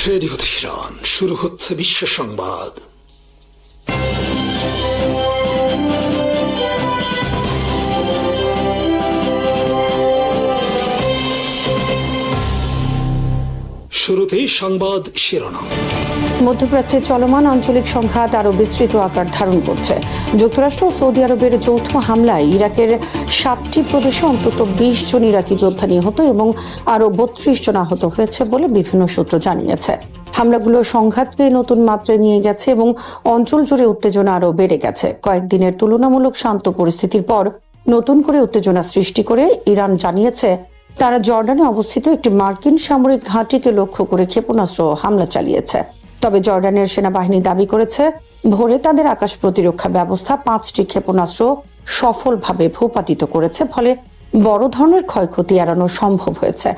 Ready হতে Iran, শুরু হচ্ছে বিশ্ব সংবাদ। শুরুতেই সংবাদ শিরোনাম। মধ্যপ্রাচ্যে চলমান আঞ্চলিক সংঘাত আরও বিস্তৃত আকার ধারণ করছে। যুক্তরাষ্ট্র ও সৌদি আরবের যৌথ হামলায় ইরাকের 7টি প্রদেশে অন্তত 20 জন ইরাকি যোদ্ধা নিহত এবং আরও 32 জন আহত হয়েছে বলে বিভিন্ন সূত্র জানিয়েছে। হামলাগুলো সংঘাতকে নতুন মাত্রায় নিয়ে গেছে এবং অঞ্চল জুড়ে উত্তেজনা আরও বেড়ে গেছে। কয়েকদিনের তুলনামূলক শান্ত পরিস্থিতির পর নতুন করে উত্তেজনা সৃষ্টি করে ইরান জানিয়েছে তারা জর্ডানে অবস্থিত একটি মার্কিন সামরিক ঘাঁটিকে লক্ষ্য করে ক্ষেপণাস্ত্র হামলা চালিয়েছে। তবে জর্ডানের সেনাবাহিনী দাবি করেছে ভোরে তাদের আকাশ প্রতিরক্ষা ব্যবস্থা 5টি ক্ষেপণাস্ত্র সফলভাবে ভূপাতিত করেছে, ফলে বড় ধরনের ক্ষয়ক্ষতি এড়ানো সম্ভব হয়েছে।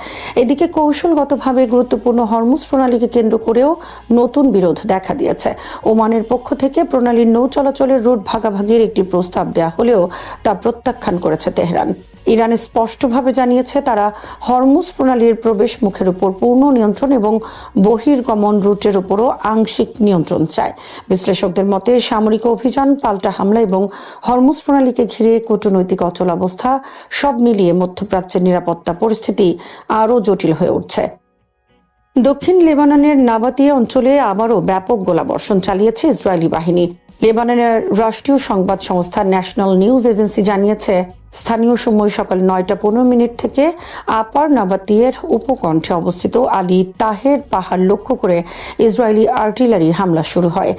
এদিকে কৌশলগতভাবে গুরুত্বপূর্ণ হরমুজ প্রণালীকে কেন্দ্র করেও নতুন বিরোধ দেখা দিয়েছে। ওমানের পক্ষ থেকে প্রণালীর নৌ চলাচলের রুট ভাগাভাগির একটি প্রস্তাব দেওয়া হলেও তা প্রত্যাখ্যান করেছে তেহরান। ইরান স্পষ্টভাবে জানিয়েছে তারা হরমুজ প্রণালীর প্রবেশ মুখের উপর পূর্ণ নিয়ন্ত্রণ এবং বহির্গমন রুটের উপরও আংশিক নিয়ন্ত্রণ চায়। বিশ্লেষকদের মতে সামরিক অভিযান, পাল্টা হামলা এবং হরমুজ প্রণালীকে ঘিরে কূটনৈতিক অচলাবস্থা সব মিলিয়ে মধ্যপ্রাচ্যের নিরাপত্তা পরিস্থিতি আরও জটিল হয়ে উঠছে। দক্ষিণ লেবাননের নাবাতিয়া অঞ্চলে আবারও ব্যাপক গোলাবর্ষণ চালিয়েছে ইসরায়েলি বাহিনী। লেবাননের রাষ্ট্রীয় সংবাদ সংস্থা ন্যাশনাল নিউজ এজেন্সি জানিয়েছে স্থানীয় সময় সকাল 9:15 থেকে আপার নাবাতিয়ার উপকণ্ঠে অবস্থিত আলী তাহের পাহাড় লক্ষ্য করে ইসরায়েলি আর্টিলারি হামলা শুরু হয়।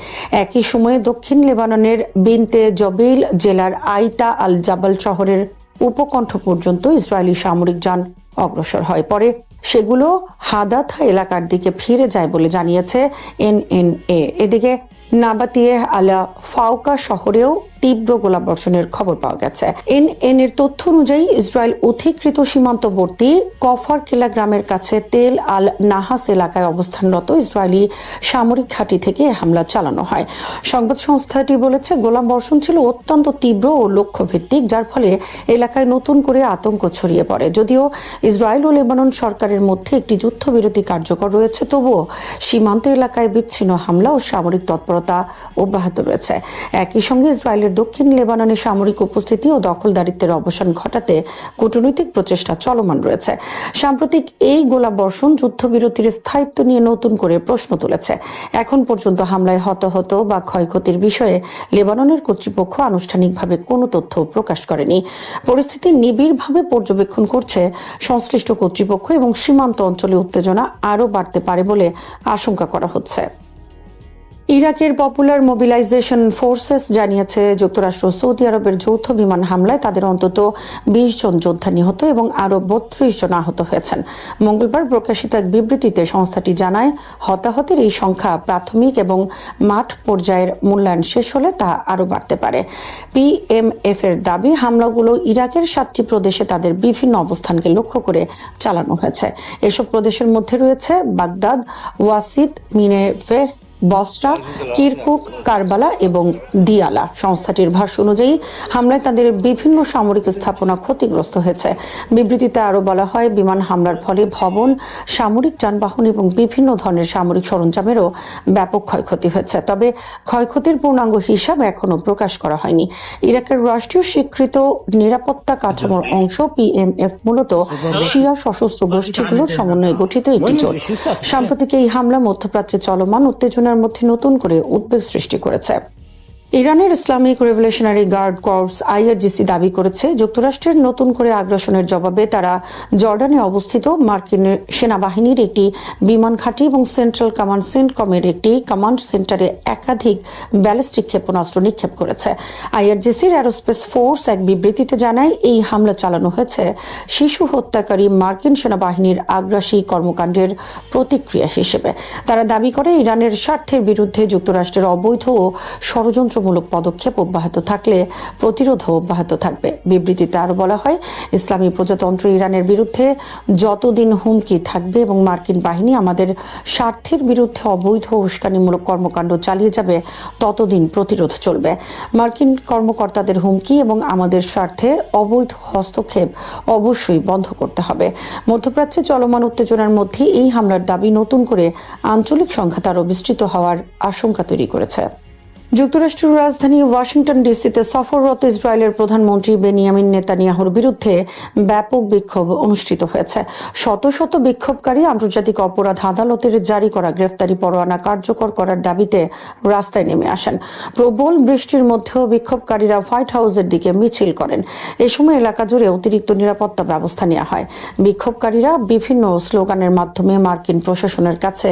একই সময়ে দক্ষিণ লেবাননের বিনতে জবেইল জেলার আইতা আল জাবাল শহরের উপকণ্ঠ পর্যন্ত ইসরায়েলি সামরিক যান অগ্রসর হয়। পরে সেগুলো হাদাথা এলাকার দিকে ফিরে যায় বলে জানিয়েছে এনএনএ। এদিকে নাবাতিয়ে আলা ফাউকা শহরেও তীব্র গোলাবর্ষণের খবর পাওয়া গেছে। এনএন-এর তথ্য অনুযায়ী ইসরায়েল অধিকৃত সীমান্তবর্তী কফার কেলা গ্রামের কাছে তেল আল নাহাস এলাকায় অবস্থানরত ইসরায়েলি সামরিক ঘাঁটি থেকে হামলা চালানো হয়। সংবাদ সংস্থাটি বলেছে গোলাবর্ষণ ছিল অত্যন্ত তীব্র ও লক্ষ্যভিত্তিক, যার ফলে এলাকায় নতুন করে আতঙ্ক ছড়িয়ে পড়ে। যদিও ইসরায়েল ও লেবানন সরকারের মধ্যে একটি যুদ্ধবিরতি কার্যকর রয়েছে, তবুও সীমান্ত এলাকায় বিচ্ছিন্ন হামলা ও সামরিক তৎপরতা অব্যাহত রয়েছে। একই সঙ্গে ইসরায়েলের দক্ষিণ লেবাননে সামরিক উপস্থিতি ও দখলদারিত্বের অবসান ঘটাতে কূটনৈতিক প্রচেষ্টা চলমান রয়েছে। সাম্প্রতিক এই গোলাবর্ষণ যুদ্ধবিরতির স্থায়িত্ব নিয়ে নতুন করে প্রশ্ন তুলেছে। এখন পর্যন্ত হামলায় হতাহত বা ক্ষয়ক্ষতির বিষয়ে লেবাননের কর্তৃপক্ষ আনুষ্ঠানিকভাবে কোনো তথ্য প্রকাশ করেনি। পরিস্থিতি নিবিড়ভাবে পর্যবেক্ষণ করছে সংশ্লিষ্ট কর্তৃপক্ষ এবং সীমান্ত অঞ্চলে উত্তেজনা আরও বাড়তে পারে বলে আশঙ্কা করা হচ্ছে। ইরাকের পপুলার মোবিলাইজেশন ফোর্সেস জানিয়েছে যুক্তরাষ্ট্র ও সৌদি আরবের যৌথ বিমান হামলায় তাদের অন্তত 20 জন যোদ্ধা নিহত এবং আরও 32 জন আহত হয়েছেন। মঙ্গলবার প্রকাশিত এক বিবৃতিতে সংস্থাটি জানায় হতাহতের এই সংখ্যা প্রাথমিক এবং মাঠ পর্যায়ের মূল্যায়ন শেষ হলে তা আরও বাড়তে পারে। পিএমএফ এর দাবি হামলাগুলো ইরাকের 7টি প্রদেশে তাদের বিভিন্ন অবস্থানকে লক্ষ্য করে চালানো হয়েছে। এসব প্রদেশের মধ্যে রয়েছে বাগদাদ, ওয়াসিদ, মিনেভে, বসরা, কিরকুক, কারবালা এবং দিয়ালা। সংস্থাটির ভাষ্য অনুযায়ী হামলায় তাদের বিভিন্ন সামরিক স্থাপনা ক্ষতিগ্রস্ত হয়েছে। বিবৃতিতে আরও বলা হয় বিমান হামলার ফলে ভবন, সামরিক যানবাহন এবং বিভিন্ন ধরনের সামরিক সরঞ্জামেরও ব্যাপক ক্ষয়ক্ষতি হয়েছে। তবে ক্ষয়ক্ষতির পূর্ণাঙ্গ হিসাব এখনও প্রকাশ করা হয়নি। ইরাকের রাষ্ট্রীয় স্বীকৃত নিরাপত্তা কাঠামোর অংশ পিএমএফ মূলত শিয়া সশস্ত্র গোষ্ঠীগুলোর সমন্বয়ে গঠিত একটি জোট। সাম্প্রতিক এই হামলা মধ্যপ্রাচ্যে চলমান উত্তেজনার মধ্যে নতুন করে উদ্বেগ সৃষ্টি করেছে। ইরানের Islamic revolutionary guard corps IRGC দাবি করেছে যুক্তরাষ্ট্রের নতুন করে আগ্রাসনের জবাবে তারা জর্ডানে অবস্থিত মার্কিন সেনাবাহিনীর একটি বিমান ঘাঁটি এবং সেন্ট্রাল কমান্ড সেন্টকমের একটি কমান্ড সেন্টারে একাধিক ব্যালিস্টিক ক্ষেপণাস্ত্র নিক্ষেপ করেছে। আইআরজিসির অ্যারোস্পেস ফোর্স এক বিবৃতিতে জানায় এই হামলা চালানো হয়েছে শিশু হত্যাকারী মার্কিন সেনাবাহিনীর আগ্রাসী কর্মকাণ্ডের প্রতিক্রিয়া হিসেবে। তারা দাবি করে ইরানের স্বার্থের বিরুদ্ধে যুক্তরাষ্ট্রের অবৈধ ও ষড়যন্ত্র উদ্দেশ্যমূলক পদক্ষেপ অব্যাহত থাকলে প্রতিরোধও অব্যাহত থাকবে। বিবৃতিতে আরও বলা হয়, ইসলামী প্রজাতন্ত্র ইরানের বিরুদ্ধে যতদিন হুমকি থাকবে এবং মার্কিন বাহিনী আমাদের স্বার্থের বিরুদ্ধে অবৈধ উস্কানিমূলক কর্মকাণ্ড চালিয়ে যাবে, ততদিন প্রতিরোধ চলবে। মার্কিন কর্মকর্তাদের হুমকি এবং আমাদের স্বার্থে অবৈধ হস্তক্ষেপ অবশ্যই বন্ধ করতে হবে। মধ্যপ্রাচ্যে চলমান উত্তেজনার মধ্যে এই হামলার দাবি নতুন করে আঞ্চলিক সংঘাত আরও বিস্তৃত হওয়ার আশঙ্কা তৈরি করেছে। যুক্তরাষ্ট্রের রাজধানী ওয়াশিংটন ডিসিতে সফররত ইসরায়েলের প্রধানমন্ত্রী বেনিয়ামিন নেতানিয়াহুর বিরুদ্ধে ব্যাপক বিক্ষোভ অনুষ্ঠিত হয়েছে। শত শত বিক্ষোভকারী আন্তর্জাতিক অপরাধ আদালতের জারি করা গ্রেফতারি পরোয়ানা কার্যকর করার দাবিতে রাস্তায় নেমে আসেন। প্রবল বৃষ্টির মধ্যেও বিক্ষোভকারীরা হোয়াইট হাউসের দিকে মিছিল করেন। এ সময় এলাকা জুড়ে অতিরিক্ত নিরাপত্তা ব্যবস্থা নেওয়া হয়। বিক্ষোভকারীরা বিভিন্ন স্লোগানের মাধ্যমে মার্কিন প্রশাসনের কাছে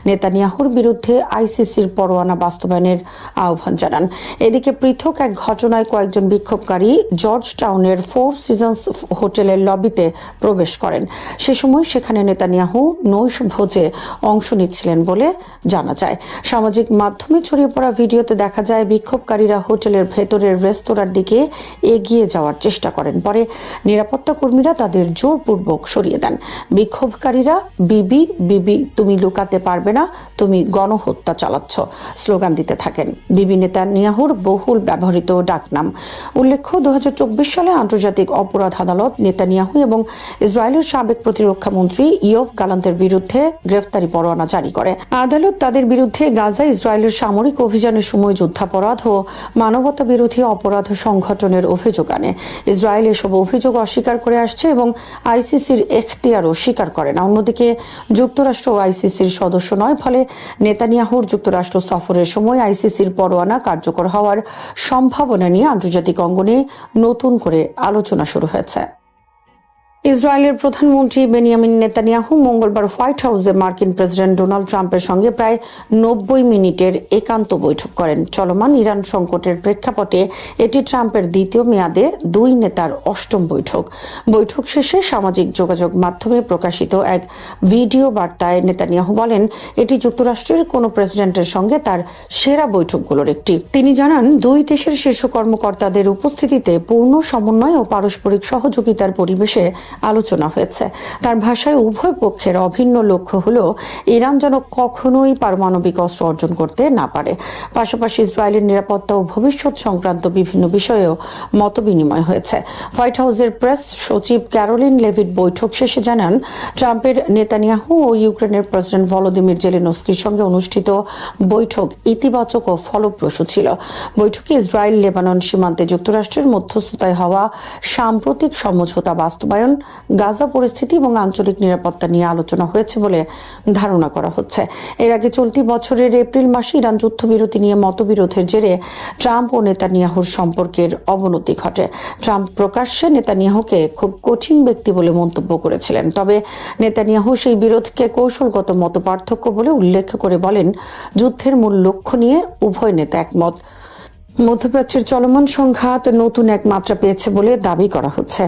নেতানিয়াহুর বিরুদ্ধে আইসিসির পরোয়ানা বাস্তবায়নের আহ্বান জানান। এদিকে পৃথক এক ঘটনায় কয়েকজন বিক্ষোভকারী জর্জ টাউনের 4 সিজনস হোটেলের লবিতে প্রবেশ করেন। সে সময় সেখানে নেতানিয়াহু নৈশ ভোজে অংশ নিচ্ছিলেন বলে জানা যায়। সামাজিক মাধ্যমে ছড়িয়ে পড়া ভিডিওতে দেখা যায় বিক্ষোভকারীরা হোটেলের ভেতরের রেস্তোরাঁর দিকে এগিয়ে যাওয়ার চেষ্টা করেন। পরে নিরাপত্তা কর্মীরা তাদের জোরপূর্বক সরিয়ে দেন। বিক্ষোভকারীরা বিবি বিবি তুমি লুকাতে পারবে না, তুমি গণহত্যা চালাচ্ছ স্লোগান দিতে থাকেন। বিবি নেতানিয়াহুর বহুল ব্যবহৃত ডাকনাম। উল্লেখ্য, 2024 সালে আন্তর্জাতিক অপরাধ আদালত নেতানিয়াহু এবং ইসরায়েলের সাবেক প্রতিরক্ষা মন্ত্রী ইয়োভ গালান্তের বিরুদ্ধে গ্রেফতারি পরোয়ানা জারি করে। আদালত তাদের বিরুদ্ধে গাজায় ইসরায়েলের সামরিক অভিযানের সময় যুদ্ধাপরাধ ও মানবতা বিরোধী অপরাধ সংগঠনের অভিযোগ আনে। ইসরায়েল এসব অভিযোগ অস্বীকার করে আসছে এবং আইসিসির এখতিয়ারও স্বীকার করে না। অন্যদিকে যুক্তরাষ্ট্র আইসিসির সদস্য নয়, ফলে নেতানিয়াহুর যুক্তরাষ্ট্র সফরের সময় আইসিসির পরোয়ানা কার্যকর হওয়ার সম্ভাবনা নিয়ে আন্তর্জাতিক অঙ্গনে নতুন করে আলোচনা শুরু হয়েছে। ইসরায়েলের প্রধানমন্ত্রী বেনিয়ামিন নেতানিয়াহু মঙ্গলবার হোয়াইট হাউসে মার্কিন প্রেসিডেন্ট ডোনাল্ড ট্রাম্পের সঙ্গে প্রায় 90 মিনিটের একান্ত বৈঠক করেন। চলমান ইরান সংকটের প্রেক্ষাপটে এটি ট্রাম্পের দ্বিতীয় মেয়াদে দুই নেতার অষ্টম বৈঠক। বৈঠক শেষে সামাজিক যোগাযোগ মাধ্যমে প্রকাশিত এক ভিডিও বার্তায় নেতানিয়াহু বলেন, এটি যুক্তরাষ্ট্রের কোনো প্রেসিডেন্টের সঙ্গে তার সেরা বৈঠকগুলোর একটি। তিনি জানান, দুই দেশের শীর্ষ কর্মকর্তাদের উপস্থিতিতে পূর্ণ সমন্বয় ও পারস্পরিক সহযোগিতার পরিবেশে আলোচনা হয়েছে। তার ভাষায় উভয় পক্ষের অভিন্ন লক্ষ্য হল ইরান যেন কখনোই পারমাণবিক অস্ত্র অর্জন করতে না পারে। পাশাপাশি ইসরায়েলের নিরাপত্তা ও ভবিষ্যৎ সংক্রান্ত বিভিন্ন বিষয়েও মতবিনিময় হয়েছে। হোয়াইট হাউসের প্রেস সচিব ক্যারোলিন লেভিট বৈঠক শেষে জানান, ট্রাম্পের নেতানিয়াহু ও ইউক্রেনের প্রেসিডেন্ট ভলোদিমির জেলেনস্কির সঙ্গে অনুষ্ঠিত বৈঠক ইতিবাচক ও ফলপ্রসূ ছিল। বৈঠকে ইসরায়েল লেবানন সীমান্তে যুক্তরাষ্ট্রের মধ্যস্থতায় হওয়া সাম্প্রতিক সমঝোতা বাস্তবায়ন, গাজা পরিস্থিতি এবং আঞ্চলিক নিরাপত্তা নিয়ে আলোচনা হয়েছে বলে ধারণা করা হচ্ছে। এর আগে চলতি বছরের এপ্রিল মাসে ইরান যুদ্ধবিরতি নিয়ে মতবিরোধের জেরে ট্রাম্প ও নেতানিয়াহুর সম্পর্কের অবনতি ঘটে। ট্রাম্প প্রকাশ্যে নেতানিয়াহুকে খুব কঠিন ব্যক্তি বলে মন্তব্য করেছিলেন। তবে নেতানিয়াহু সেই বিরোধকে কৌশলগত মতপার্থক্য বলে উল্লেখ করে বলেন, যুদ্ধের মূল লক্ষ্য নিয়ে উভয় নেতা একমত। মধ্যপ্রাচ্যের চলমান সংঘাত নতুন এক মাত্রা পেয়েছে বলে দাবি করা হচ্ছে।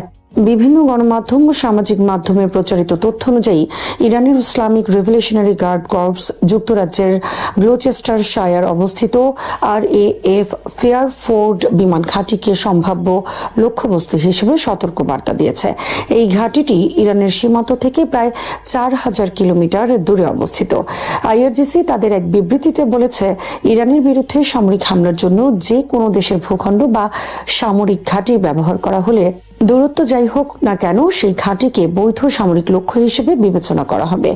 বিভিন্ন গণমাধ্যম ও সামাজিক মাধ্যমে প্রচারিত তথ্য অনুযায়ী ইরানের ইসলামিক রেভলিউশনারি গার্ড কর্পস যুক্তরাজ্যের গ্লোচেস্টারশায়ার অবস্থিত RAF ফেয়ারফোর্ড বিমান ঘাঁটিকে সম্ভাব্য লক্ষ্যবস্তু হিসেবে সতর্ক বার্তা দিয়েছে। এই ঘাঁটিটি ইরানের সীমান্ত থেকে প্রায় 4000 কিলোমিটার দূরে অবস্থিত। IRGC তাদের এক বিবৃতিতে বলেছে, ইরানের বিরুদ্ধে সামরিক হামলার জন্য যে কোনো দেশের ভূখণ্ড বা সামরিক ঘাঁটি ব্যবহার করা হলে দূরত্ব যাই হোক না কেন, সেই ঘাঁটিকে বৈধ সামরিক লক্ষ্য হিসেবে বিবেচনা করা হবে।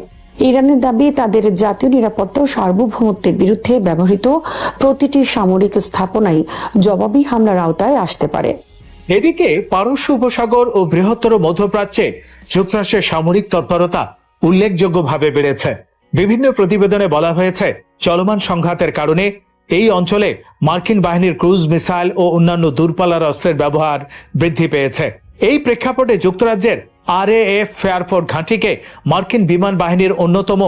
ইরানের দাবি, তাদের জাতীয় নিরাপত্তা ও সার্বভৌমত্বের বিরুদ্ধে ব্যবহৃত প্রতিটি সামরিক স্থাপনাই জবাবি হামলার আওতায় আসতে পারে। এদিকে পারস্য উপসাগর ও বৃহত্তর মধ্যপ্রাচ্যে যুক্তরাষ্ট্রের সামরিক তৎপরতা উল্লেখযোগ্যভাবে বেড়েছে। বিভিন্ন প্রতিবেদনে বলা হয়েছে, চলমান সংঘাতের কারণে এই অঞ্চলে মার্কিন বাহিনীর ক্রুজ মিসাইল ও অন্যান্য দূরপাল্লার অস্ত্রের ব্যবহার বৃদ্ধি পেয়েছে। এই প্রেক্ষাপটে যুক্তরাজ্যের RAF ফেয়ারফোর্ড ঘাঁটিকে মার্কিন বিমান বাহিনীর অন্যতম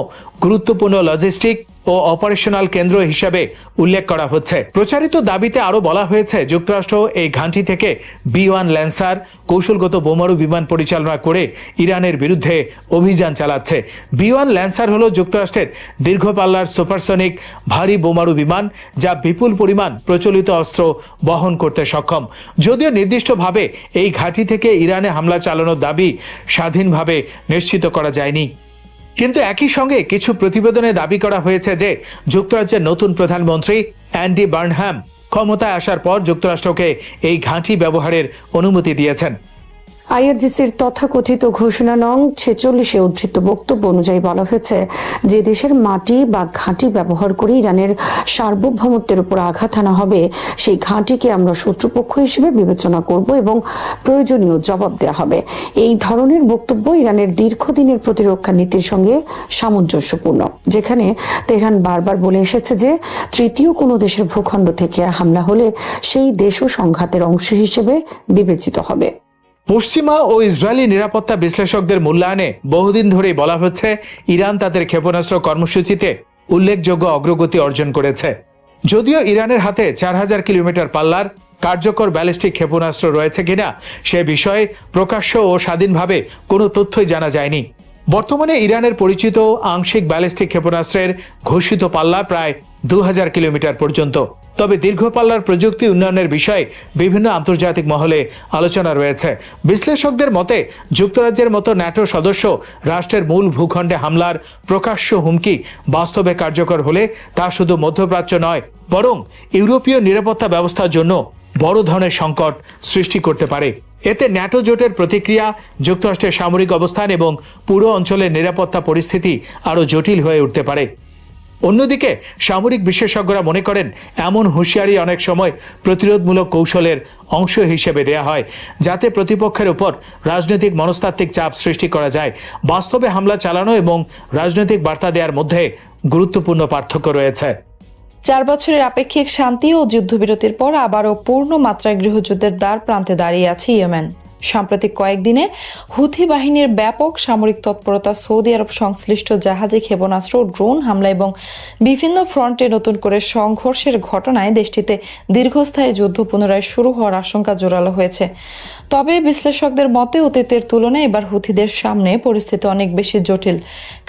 গুরুত্বপূর্ণ লজিস্টিক ও অপারেশনাল কেন্দ্র হিসেবে উল্লেখ করা হচ্ছে। প্রচারিত দাবিতে আরো বলা হয়েছে যুক্তরাষ্ট্র এই ঘাঁটি থেকে B-1 ল্যান্সার কৌশলগত বোমারু বিমান পরিচালনা করে ইরানের বিরুদ্ধে অভিযান চালাচ্ছে। B-1 ল্যান্সার হলো যুক্তরাষ্ট্রের দীর্ঘ পাল্লার সুপারসনিক ভারী বোমারু বিমান, যা বিপুল পরিমাণ প্রচলিত অস্ত্র বহন করতে সক্ষম। যদিও নির্দিষ্টভাবে এই ঘাঁটি থেকে ইরানে হামলা চালানোর দাবি স্বাধীনভাবে নিশ্চিত করা যায়নি। কিন্তু একই সঙ্গে কিছু প্রতিবেদনে দাবি করা হয়েছে যে যুক্তরাজ্যের নতুন প্রধানমন্ত্রী অ্যান্ডি বার্নহ্যাম ক্ষমতায় আসার পর যুক্তরাষ্ট্রকে এই ঘাঁটি ব্যবহারের অনুমতি দিয়েছেন। আইআরজিসির তথাকথিত ঘোষণা নং 46-এ উদ্ধৃত বক্তব্য অনুযায়ী বলা হয়েছে যে দেশের মাটি বা ঘাঁটি ব্যবহার করে ইরানের সার্বভৌমত্বের উপর আঘাত আনা হবে, সেই ঘাঁটিকে আমরা শত্রুপক্ষ হিসেবে বিবেচনা করব এবং প্রয়োজনীয় জবাব দেওয়া হবে। এই ধরনের বক্তব্য ইরানের দীর্ঘদিনের প্রতিরক্ষা নীতির সঙ্গে সামঞ্জস্যপূর্ণ, যেখানে তেহরান বারবার বলে এসেছে যে তৃতীয় কোনো দেশের ভূখণ্ড থেকে হামলা হলে সেই দেশও সংঘাতের অংশ হিসেবে বিবেচিত হবে। পশ্চিমা ও ইসরায়েলি নিরাপত্তা বিশ্লেষকদের মূল্যায়নে বহুদিন ধরেই বলা হচ্ছে ইরান তাদের ক্ষেপণাস্ত্র কর্মসূচিতে উল্লেখযোগ্য অগ্রগতি অর্জন করেছে। যদিও ইরানের হাতে 4000 কিলোমিটার পাল্লার কার্যকর ব্যালিস্টিক ক্ষেপণাস্ত্র রয়েছে কিনা সে বিষয়ে প্রকাশ্য ও স্বাধীনভাবে কোনো তথ্যই জানা যায়নি। বর্তমানে ইরানের পরিচিত আংশিক ব্যালিস্টিক ক্ষেপণাস্ত্রের ঘোষিত পাল্লা প্রায় 2000 কিলোমিটার পর্যন্ত। তবে দীর্ঘ পাল্লার প্রযুক্তি উন্নয়নের বিষয়ে বিভিন্ন আন্তর্জাতিক মহলে আলোচনা রয়েছে। বিশ্লেষকদের মতে যুক্তরাজ্যের মতো ন্যাটো সদস্য রাষ্ট্রের মূল ভূখণ্ডে হামলার প্রকাশ্য হুমকি বাস্তবে কার্যকর হলে তা শুধু মধ্যপ্রাচ্য নয়, বরং ইউরোপীয় নিরাপত্তা ব্যবস্থার জন্য বড় ধরনের সংকট সৃষ্টি করতে পারে। এতে ন্যাটো জোটের প্রতিক্রিয়া, যুক্তরাষ্ট্রের সামরিক অবস্থান এবং পুরো অঞ্চলের নিরাপত্তা পরিস্থিতি আরও জটিল হয়ে উঠতে পারে। অন্যদিকে সামরিক বিশেষজ্ঞরা মনে করেন এমন হুঁশিয়ারি অনেক সময় প্রতিরোধমূলক কৌশলের অংশ হিসেবে দেয়া হয়, যাতে প্রতিপক্ষের উপর রাজনৈতিক মনস্তাত্ত্বিক চাপ সৃষ্টি করা যায়। বাস্তবে হামলা চালানো এবং রাজনৈতিক বার্তা দেওয়ার মধ্যে গুরুত্বপূর্ণ পার্থক্য রয়েছে। 4 বছরের আপেক্ষিক শান্তি ও যুদ্ধবিরতির পর আবারও পূর্ণ মাত্রায় গৃহযুদ্ধের দ্বার প্রান্তে দাঁড়িয়ে আছে ইয়েমেন। সাম্প্রতিক কয়েকদিনে হুথি বাহিনীর ব্যাপক সামরিক তৎপরতা, সৌদি আরব সংশ্লিষ্ট জাহাজে ক্ষেপণাস্ত্র, ড্রোন হামলা এবং বিভিন্ন ফ্রন্টে নতুন করে সংঘর্ষের ঘটনায় দেশটিতে দীর্ঘস্থায়ী যুদ্ধ পুনরায় শুরু হওয়ার আশঙ্কা জোরালো হয়েছে। তবে বিশ্লেষকদের মতে অতীতের তুলনায় এবার হুথিদের সামনে পরিস্থিতি অনেক বেশি জটিল,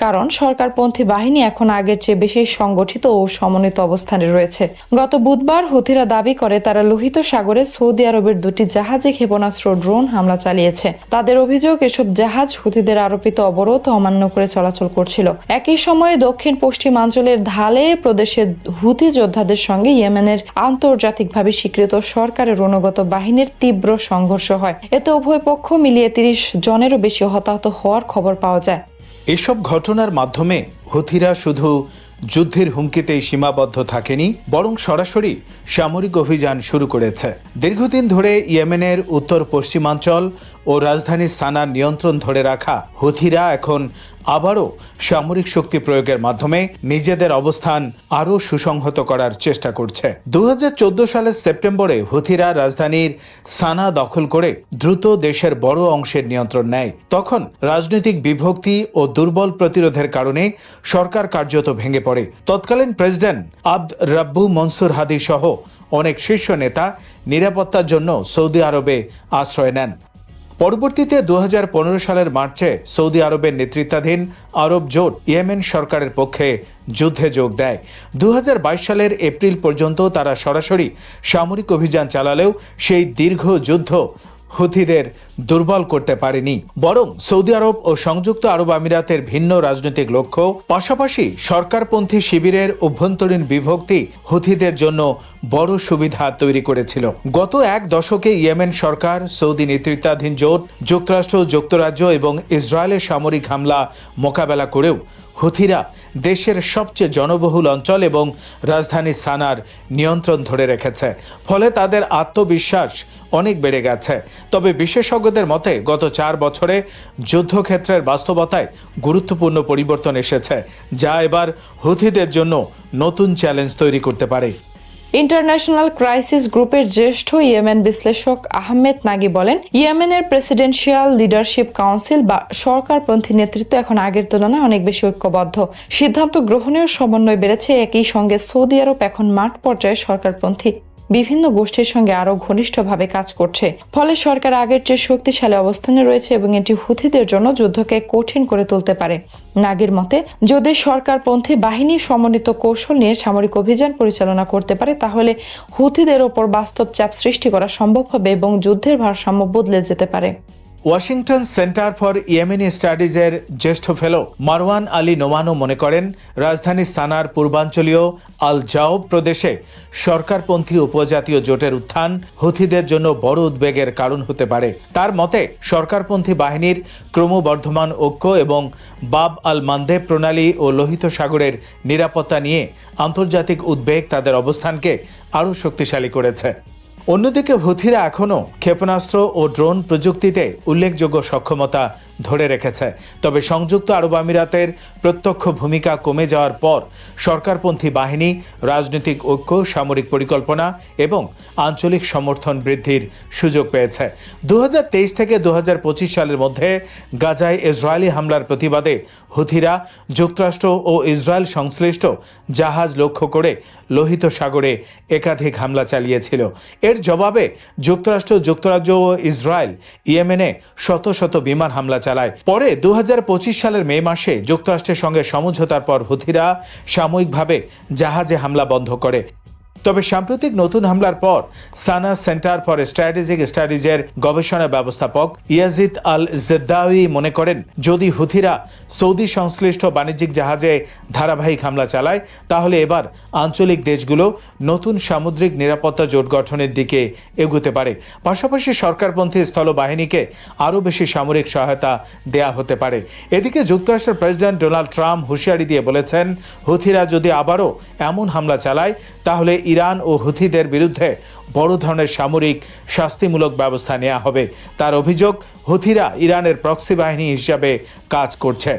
কারণ সরকারপন্থী বাহিনী এখন আগের চেয়ে বেশি সংগঠিত ও সমন্বিত অবস্থানে রয়েছে। গত বুধবার হুথিরা দাবি করে তারা লোহিত সাগরে সৌদি আরবের 2টি জাহাজে ক্ষেপণাস্ত্র, ড্রোন হামলা চালিয়েছে। তাদের অভিযোগ, এসব জাহাজ হুথিদের আরোপিত অবরোধ অমান্য করে চলাচল করছিল। একই সময়ে দক্ষিণ পশ্চিমাঞ্চলের ধালে প্রদেশের হুথি যোদ্ধাদের সঙ্গে ইয়েমেনের আন্তর্জাতিকভাবে স্বীকৃত সরকারের অনুগত বাহিনীর তীব্র সংঘর্ষ হয়। এতে উভয় পক্ষ মিলিয়ে 30 জনেরও বেশি হতাহত হওয়ার খবর পাওয়া যায়। এসব ঘটনার মাধ্যমে হুথিরা শুধু যুদ্ধের হুমকিতেই সীমাবদ্ধ থাকেনি, বরং সরাসরি সামরিক অভিযান শুরু করেছে। দীর্ঘদিন ধরে ইয়েমেনের উত্তর পশ্চিমাঞ্চল ও রাজধানী সানার নিয়ন্ত্রণ ধরে রাখা হুথিরা এখন আবারও সামরিক শক্তি প্রয়োগের মাধ্যমে নিজেদের অবস্থান আরও সুসংহত করার চেষ্টা করছে। 2014 সালের সেপ্টেম্বরে হুথিরা রাজধানীর সানা দখল করে দ্রুত দেশের বড় অংশের নিয়ন্ত্রণ নেয়। তখন রাজনৈতিক বিভক্তি ও দুর্বল প্রতিরোধের কারণে সরকার কার্যত ভেঙে পড়ে। তৎকালীন প্রেসিডেন্ট আব্দ রাব্বু মনসুর হাদি সহ অনেক শীর্ষ নেতা নিরাপত্তার জন্য সৌদি আরবে আশ্রয় নেন। পরবর্তীতে 2015 সালের মার্চে সৌদি আরবের নেতৃত্বাধীন আরব জোট ইয়েমেন সরকারের পক্ষে যুদ্ধে যোগ দেয়। 2022 সালের এপ্রিল পর্যন্ত তারা সরাসরি সামরিক অভিযান চালালেও সেই দীর্ঘ যুদ্ধ হুথিদের দুর্বল করতে পারেনি, বরং সৌদি আরব ও সংযুক্ত আরব আমিরাতের ভিন্ন রাজনৈতিক লক্ষ্য, পাশাপাশি সরকারপন্থী শিবিরের অভ্যন্তরীণ বিভক্তি হুথিদের জন্য বড় সুবিধা তৈরি করেছিল। গত 1 দশকে ইয়েমেন সরকার, সৌদি নেতৃত্বাধীন জোট, যুক্তরাষ্ট্র, যুক্তরাজ্য এবং ইসরায়েলের সামরিক হামলা মোকাবেলা করেও হুথিরা দেশের সবচেয়ে জনবহুল অঞ্চল এবং রাজধানী সানার নিয়ন্ত্রণ ধরে রেখেছে। ফলে তাদের আত্মবিশ্বাস অনেক বেড়ে গেছে। তবে বিশেষজ্ঞদের মতে গত 4 বছরে যুদ্ধক্ষেত্রের বাস্তবতায় গুরুত্বপূর্ণ পরিবর্তন এসেছে, যা এবার হুথিদের জন্য নতুন চ্যালেঞ্জ তৈরি করতে পারে। ইন্টারন্যাশনাল ক্রাইসিস গ্রুপের জ্যেষ্ঠ ইয়েমেন বিশ্লেষক আহমেদ নাগি বলেন, ইয়েমেনের প্রেসিডেন্সিয়াল লিডারশিপ কাউন্সিল বা সরকারপন্থী নেতৃত্ব এখন আগের তুলনায় অনেক বেশি ঐক্যবদ্ধ। সিদ্ধান্ত গ্রহণের সমন্বয় বেড়েছে। একই সঙ্গে সৌদি আরব এখন মাঠ পর্যায়ে সরকারপন্থী বিভিন্ন গোষ্ঠীর সঙ্গে আরো ঘনিষ্ঠভাবে কাজ করছে। ফলে সরকার আগের চেয়ে শক্তিশালী অবস্থানে রয়েছে এবং এটি হুথিদের জন্য যুদ্ধকে কঠিন করে তুলতে পারে। নাগির মতে, যদি সরকারপন্থী বাহিনী সমন্বিত কৌশল নিয়ে সামরিক অভিযান পরিচালনা করতে পারে তাহলে হুথিদের ওপর বাস্তব চাপ সৃষ্টি করা সম্ভব হবে এবং যুদ্ধের ভারসাম্য বদলে যেতে পারে। ওয়াশিংটন সেন্টার ফর ইয়েমেনি স্টাডিজের জ্যেষ্ঠ ফেলো মারওয়ান আলী নোমানও মনে করেন, রাজধানী সানার পূর্বাঞ্চলীয় আল জাওব প্রদেশে সরকারপন্থী উপজাতীয় জোটের উত্থান হুথিদের জন্য বড় উদ্বেগের কারণ হতে পারে। তার মতে, সরকারপন্থী বাহিনীর ক্রমবর্ধমান ঐক্য এবং বাব আল মান্দেব প্রণালী ও লোহিত সাগরের নিরাপত্তা নিয়ে আন্তর্জাতিক উদ্বেগ তাদের অবস্থানকে আরও শক্তিশালী করেছে। অন্যদিকে হুথিরা এখনও ক্ষেপণাস্ত্র ও ড্রোন প্রযুক্তিতে উল্লেখযোগ্য সক্ষমতা ধরে রেখেছে। তবে সংযুক্ত আরব আমিরাতের প্রত্যক্ষ ভূমিকা কমে যাওয়ার পর সরকারপন্থী বাহিনী, রাজনৈতিক ঐক্য, সামরিক পরিকল্পনা এবং আঞ্চলিক সমর্থন বৃদ্ধির সুযোগ পেয়েছে। 2023 থেকে 2025 সালের মধ্যে গাজায় ইসরায়েলি হামলার প্রতিবাদে হুথিরা যুক্তরাষ্ট্র ও ইসরায়েল সংশ্লিষ্ট জাহাজ লক্ষ্য করে লোহিত সাগরে একাধিক হামলা চালিয়েছিল। এর জবাবে যুক্তরাষ্ট্র, যুক্তরাজ্য ও ইসরায়েল ইয়েমেনে শত শত বিমান হামলা চালায়। পরে 2025 সালের মে মাসে যুক্তরাষ্ট্রের সঙ্গে সমঝোতার পর হুথিরা সাময়িকভাবে জাহাজে হামলা বন্ধ করে। তবে সাম্প্রতিক নতুন হামলার পর সানা সেন্টার ফর স্ট্র্যাটেজিক স্টাডিজের গবেষণা ব্যবস্থাপক ইয়াজিদ আল জেদ্দাউই মনে করেন, যদি হুথিরা সৌদি সংশ্লিষ্ট বাণিজ্যিক জাহাজে ধারাবাহিক হামলা চালায় তাহলে এবার আঞ্চলিক দেশগুলো নতুন সামুদ্রিক নিরাপত্তা জোট গঠনের দিকে এগুতে পারে। পাশাপাশি সরকারপন্থী স্থলবাহিনীকে আরও বেশি সামরিক সহায়তা দেয়া হতে পারে। এদিকে যুক্তরাষ্ট্রের প্রেসিডেন্ট ডোনাল্ড ট্রাম্প হুঁশিয়ারি দিয়ে বলেছেন, হুথিরা যদি আবারও এমন হামলা চালায় তাহলে ইরান ও হুথিদের বিরুদ্ধে বড় ধরনের সামরিক শাস্তিমূলক ব্যবস্থা নেওয়া হবে। তার অভিযোগ, হুথিরা ইরানের প্রক্সি বাহিনী হিসাবে কাজ করছে।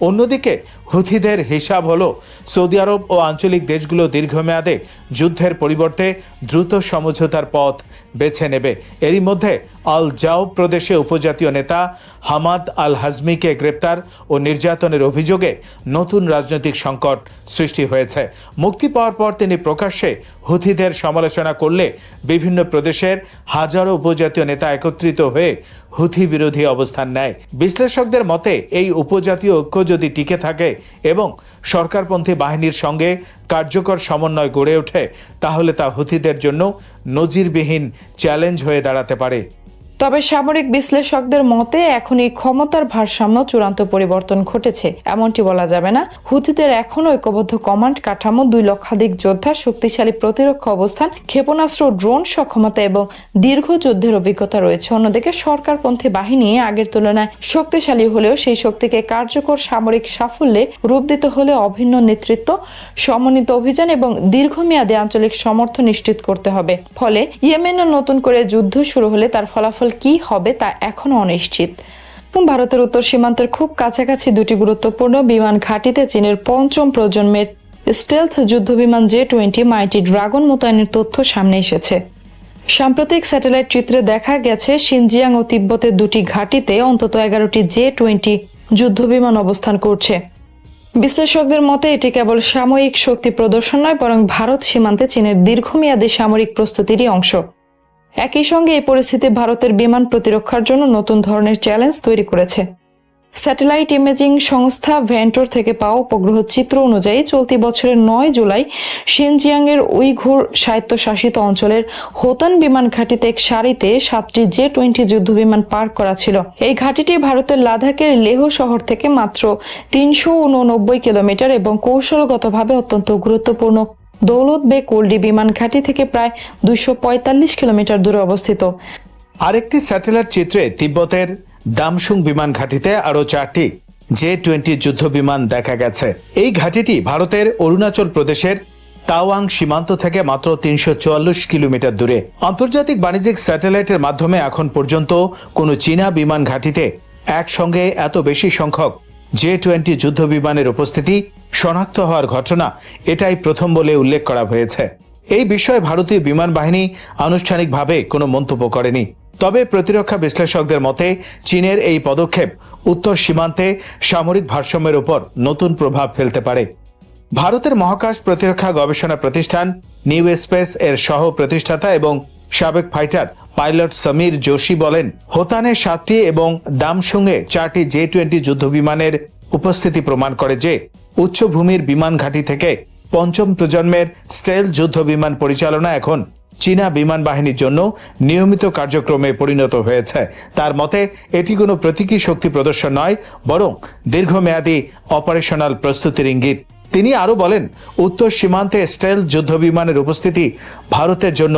অন্যদিকে হুথিদের হিসাব হলো, সৌদি আরব ও আঞ্চলিক দেশগুলো দীর্ঘমেয়াদে যুদ্ধের পরিবর্তে দ্রুত সমঝোতার পথ বেছে নেবে। এরই মধ্যে আল জাওব প্রদেশে উপজাতীয় নেতা হামাদ আল হাজমিকে গ্রেপ্তার ও নির্যাতনের অভিযোগে নতুন রাজনৈতিক সংকট সৃষ্টি হয়েছে। মুক্তি পাওয়ার পর তিনি প্রকাশ্যে হুথিদের সমালোচনা করলে বিভিন্ন প্রদেশের হাজারো উপজাতীয় নেতা একত্রিত হয়ে হুথি বিরোধী অবস্থান নেয়। বিশ্লেষকদের মতে, এই উপজাতীয় ঐক্য যদি টিকে থাকে এবং সরকারপন্থী বাহিনীর সঙ্গে কার্যকর সমন্বয় গড়ে ওঠে তাহলে তা হুথিদের জন্য নজিরবিহীন চ্যালেঞ্জ হয়ে দাঁড়াতে পারে। তবে সামরিক বিশ্লেষকদের মতে এখন এই ক্ষমতার ভারসাম্য চূড়ান্ত পরিবর্তন ঘটেছে এমনটি বলা যাবে না। হুথিদের এখনও ঐক্যবদ্ধ কমান্ড কাঠামো, 2 লক্ষাধিক যোদ্ধা, শক্তিশালী প্রতিরক্ষা অবস্থান, ক্ষেপণাস্ত্র, ড্রোন সক্ষমতা এবং দীর্ঘ যুদ্ধের অভিজ্ঞতা রয়েছে। অন্যদিকে সরকারপন্থী বাহিনী আগের তুলনায় শক্তিশালী হলেও সেই শক্তিকে কার্যকর সামরিক সাফল্যে রূপ দিতে হলে অভিন্ন নেতৃত্ব, সমন্বিত অভিযান এবং দীর্ঘমেয়াদী আঞ্চলিক সমর্থন নিশ্চিত করতে হবে। ফলে ইয়েমেনে নতুন করে যুদ্ধ শুরু হলে তার ফলাফল কি হবে তা এখনো অনিশ্চিত। ভারতের উত্তর সীমান্তের খুব কাছাকাছি 2টি গুরুত্বপূর্ণ বিমান ঘাঁটিতে চীনের 5ম প্রজন্মের স্টেলথ যুদ্ধবিমান J-20 মাইটি ড্রাগন মোতায়েনের তথ্য সামনে এসেছে। সাম্প্রতিক স্যাটেলাইট চিত্রে দেখা গেছে সিনজিয়াং ও তিব্বতের 2টি ঘাঁটিতে অন্তত 11টি J-20 যুদ্ধবিমান অবস্থান করছে। বিশ্লেষকদের মতে এটি কেবল সাময়িক শক্তি প্রদর্শন নয়, বরং ভারত সীমান্তে চীনের দীর্ঘমেয়াদী সামরিক প্রস্তুতিরই অংশ। একই সঙ্গে এই পরিস্থিতি ভারতের বিমান প্রতিরক্ষার জন্য নতুন ধরনের চ্যালেঞ্জ তৈরি করেছে। স্যাটেলাইট ইমেজিং সংস্থা ভেন্টর থেকে পাওয়া উপগ্রহ চিত্র অনুযায়ী চলতি বছরের 9 জুলাই শিনজিয়াংয়ের উইঘুর স্বায়ত্তশাসিত অঞ্চলের হোতান বিমান ঘাঁটিতে এক সারিতে 7টি J-20 যুদ্ধবিমান পার্ক করা ছিল। এই ঘাঁটিটি ভারতের লাদাখের লেহ শহর থেকে মাত্র 389 কিলোমিটার এবং কৌশলগতভাবে অত্যন্ত গুরুত্বপূর্ণ দৌলত বেগ ওল্ডি বিমান ঘাঁটি থেকে প্রায় 245 কিলোমিটার দূরে অবস্থিত। আরেকটি স্যাটেলাইট চিত্রে তিব্বতের দামসুং বিমান ঘাঁটিতে আরো 4টি J-20 যুদ্ধ বিমান দেখা গেছে। এই ঘাঁটিটি ভারতের অরুণাচল প্রদেশের তাওয়াং সীমান্ত থেকে মাত্র 344 কিলোমিটার দূরে। আন্তর্জাতিক বাণিজ্যিক স্যাটেলাইটের মাধ্যমে এখন পর্যন্ত কোনো চীনা বিমান ঘাঁটিতে একসঙ্গে এত বেশি সংখ্যক J-20 যুদ্ধ বিমানের উপস্থিতি শনাক্ত হওয়ার ঘটনা এটাই প্রথম বলে উল্লেখ করা হয়েছে। এই বিষয়ে ভারতীয় বিমান বাহিনী আনুষ্ঠানিকভাবে কোনো মন্তব্য করেনি। তবে প্রতিরক্ষা বিশ্লেষকদের মতে চীনের এই পদক্ষেপ উত্তর সীমান্তে সামরিক ভারসাম্যের উপর নতুন প্রভাব ফেলতে পারে। ভারতের মহাকাশ প্রতিরক্ষা গবেষণা প্রতিষ্ঠান নিউ স্পেস এর সহ প্রতিষ্ঠাতা এবং সাবেক ফাইটার পাইলট সমীর যোশী বলেন, হোতানে 7টি এবং দামসুংয়ে 4টি J-20 যুদ্ধবিমানের উপস্থিতি প্রমাণ করে যে উচ্চভূমির বিমান ঘাঁটি থেকে পঞ্চম প্রজন্মের স্টেলথ যুদ্ধ বিমান পরিচালনা এখন চীনা বিমান বাহিনীর জন্য নিয়মিত কার্যক্রমে পরিণত হয়েছে। তার মতে এটি কোনো প্রতীকী শক্তি প্রদর্শন নয়, বরং দীর্ঘমেয়াদী অপারেশনাল প্রস্তুতির ইঙ্গিত। তিনি আরো বলেন, উত্তর সীমান্তে স্টেলথ যুদ্ধ বিমানের উপস্থিতি ভারতের জন্য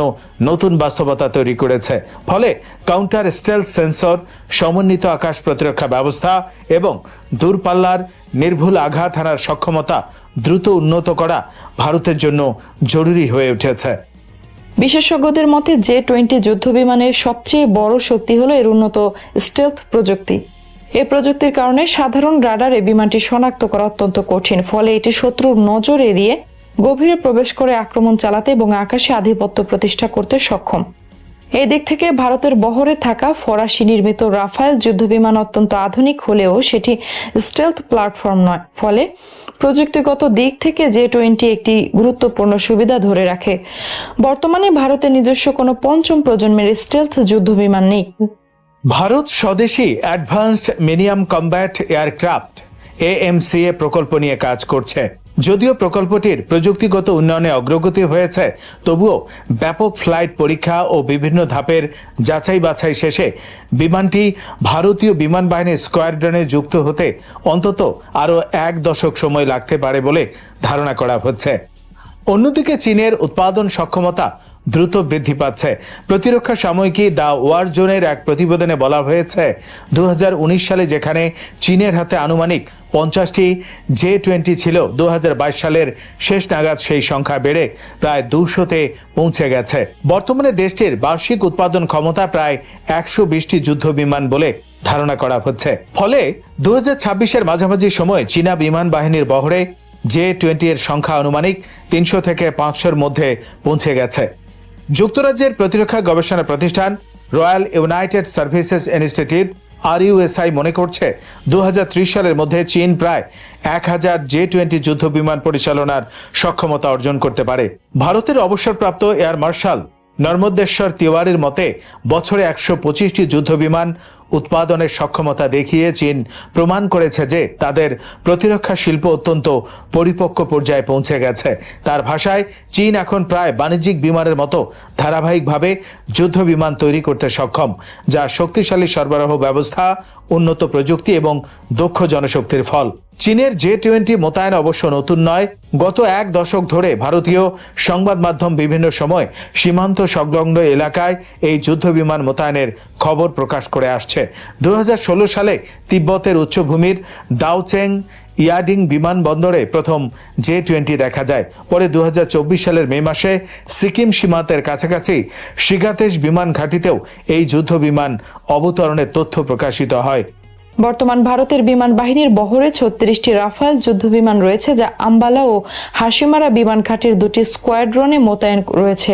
নতুন বাস্তবতা তৈরি করেছে। ফলে কাউন্টার স্টেলথ সেন্সর, সমন্বিত আকাশ প্রতিরক্ষা ব্যবস্থা এবং দূরপাল্লার নির্ভুল আঘাত হানার সক্ষমতা দ্রুত উন্নত করা ভারতের জন্য জরুরি হয়ে উঠেছে। বিশেষজ্ঞদের মতে J-20 যুদ্ধ বিমানের সবচেয়ে বড় শক্তি হলো এর উন্নত স্টেলথ প্রযুক্তি। এই প্রযুক্তির কারণে সাধারণ রাডারে বিমানটি শনাক্ত করা অত্যন্ত কঠিন। ফলে এটি শত্রুর নজর এড়িয়ে গভীরে প্রবেশ করে আক্রমণ চালাতে এবং আকাশে আধিপত্য প্রতিষ্ঠা করতে সক্ষম। এই দিক থেকে ভারতের বহরে থাকা ফরাসি নির্মিত রাফায়েল যুদ্ধবিমান অত্যন্ত আধুনিক হলেও সেটি স্টেলথ প্ল্যাটফর্ম নয়। ফলে প্রযুক্তিগত দিক থেকে J-20 একটি গুরুত্বপূর্ণ সুবিধা ধরে রাখে। বর্তমানে ভারতের নিজস্ব কোনো পঞ্চম প্রজন্মের স্টেলথ যুদ্ধবিমান নেই। ভারত স্বদেশী advanced medium combat aircraft AMCA প্রকল্প নিয়ে কাজ করছে। যদিও প্রকল্পটির প্রযুক্তিগত উন্নয়নে অগ্রগতি হয়েছে, তবুও ব্যাপক ফ্লাইট পরীক্ষা ও বিভিন্ন ধাপের যাচাই বাছাই শেষে বিমানটি ভারতীয় বিমান বাহিনীর স্কোয়াড্রনে যুক্ত হতে অন্তত আরও 1 দশক সময় লাগতে পারে বলে ধারণা করা হচ্ছে। অন্যদিকে চীনের উৎপাদন সক্ষমতা দ্রুত বৃদ্ধি পাচ্ছে। প্রতিরক্ষা সাময়িকী দ্য ওয়ার জোনের এক প্রতিবেদনে বলা হয়েছে, 2019 সালে যেখানে চীনের হাতে আনুমানিক 50টি J-20 ছিল, 2022 সালের শেষ নাগাদ সেই সংখ্যা বেড়ে প্রায় 200-তে পৌঁছে গেছে। বর্তমানে দেশটির বার্ষিক উৎপাদন ক্ষমতা প্রায় 120টি যুদ্ধ বিমান বলে ধারণা করা হচ্ছে। ফলে 2026-এর মাঝামাঝি সময় চীনা বিমান বাহিনীর বহরে J-20 এর সংখ্যা আনুমানিক 300 থেকে 500-এর মধ্যে পৌঁছে গেছে। যুক্তরাজ্যের প্রতিরক্ষা গবেষণা প্রতিষ্ঠান royal United services institute RUSI মনে করছে 2030 সালের মধ্যে চীন প্রায় 1000 J-20 যুদ্ধ বিমান পরিচালনার সক্ষমতা অর্জন করতে পারে। ভারতের অবসরপ্রাপ্ত এয়ার মার্শাল নর্মদেশ্বর তিওয়ারির মতে বছরে 125টি যুদ্ধ বিমান উৎপাদনের সক্ষমতা দেখিয়ে চীন প্রমাণ করেছে যে তাদের প্রতিরক্ষা শিল্প অত্যন্ত পরিপক্ক পর্যায়ে পৌঁছে গেছে। তার ভাষায়, চীন এখন প্রায় বাণিজ্যিক বিমানের মতো ধারাবাহিকভাবে যুদ্ধ বিমান তৈরি করতে সক্ষম, যা শক্তিশালী সরবরাহ ব্যবস্থা, উন্নত প্রযুক্তি এবং দক্ষ জনশক্তির ফল। চীনের J-20 মোতায়েন অবশ্য নতুন নয়। গত 1 দশক ধরে ভারতীয় সংবাদ মাধ্যম বিভিন্ন সময় সীমান্ত সংলগ্ন এলাকায় এই যুদ্ধ বিমান মোতায়েনের খবর প্রকাশ করে আসছে। 2016 সালে তিব্বতের উচ্চভূমির দাওচেং ইয়াডিং বিমানবন্দরে প্রথম J-20 দেখা যায়। পরে 2024 সালের মে মাসে সিকিম সীমান্তের কাছাকাছি শিগাতেশ বিমান ঘাঁটিতেও এই যুদ্ধ বিমান অবতরণের তথ্য প্রকাশিত হয়। বর্তমান ভারতের বিমান বাহিনীর বহরে 36টি রাফায়েল যুদ্ধ বিমান রয়েছে, যা আম্বালা ও হাসিমারা বিমান ঘাঁটির 2টি স্কোয়াড্রনে মোতায়েন রয়েছে।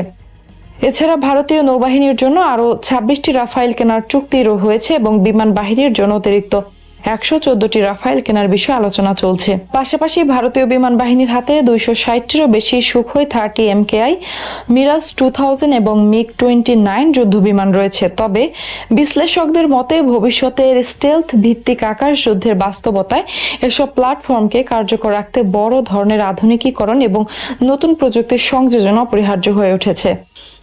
এছাড়া ভারতীয় নৌবাহিনীর জন্য আরও 26টি রাফায়েল কেনার চুক্তিও হয়েছে এবং বিমান বাহিনীর জন্য অতিরিক্ত 114টি রাফায়েল কেনার বিষয়ে আলোচনা চলছে। পাশাপাশি ভারতীয় বিমান বাহিনীর হাতে 260টিরও বেশি সুখোই 30 MKI, মিরাজ 2000 এবং MiG-29 যুদ্ধ বিমান রয়েছে। তবে বিশ্লেষকদের মতে ভবিষ্যতের স্টেলথ ভিত্তিক আকাশ যুদ্ধের বাস্তবতায় এসব প্ল্যাটফর্মকে কার্যকর রাখতে বড় ধরনের আধুনিকীকরণ এবং নতুন প্রযুক্তির সংযোজন অপরিহার্য হয়ে উঠেছে।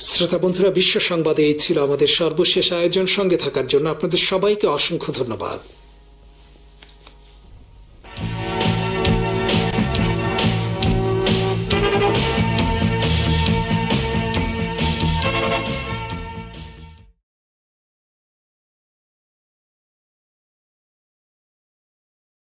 শ্রোতা বন্ধুরা, বিশ্ব সংবাদে এই ছিল আমাদের সর্বশেষ আয়োজন। সঙ্গে থাকার জন্য আপনাদের সবাইকে অসংখ্য ধন্যবাদ।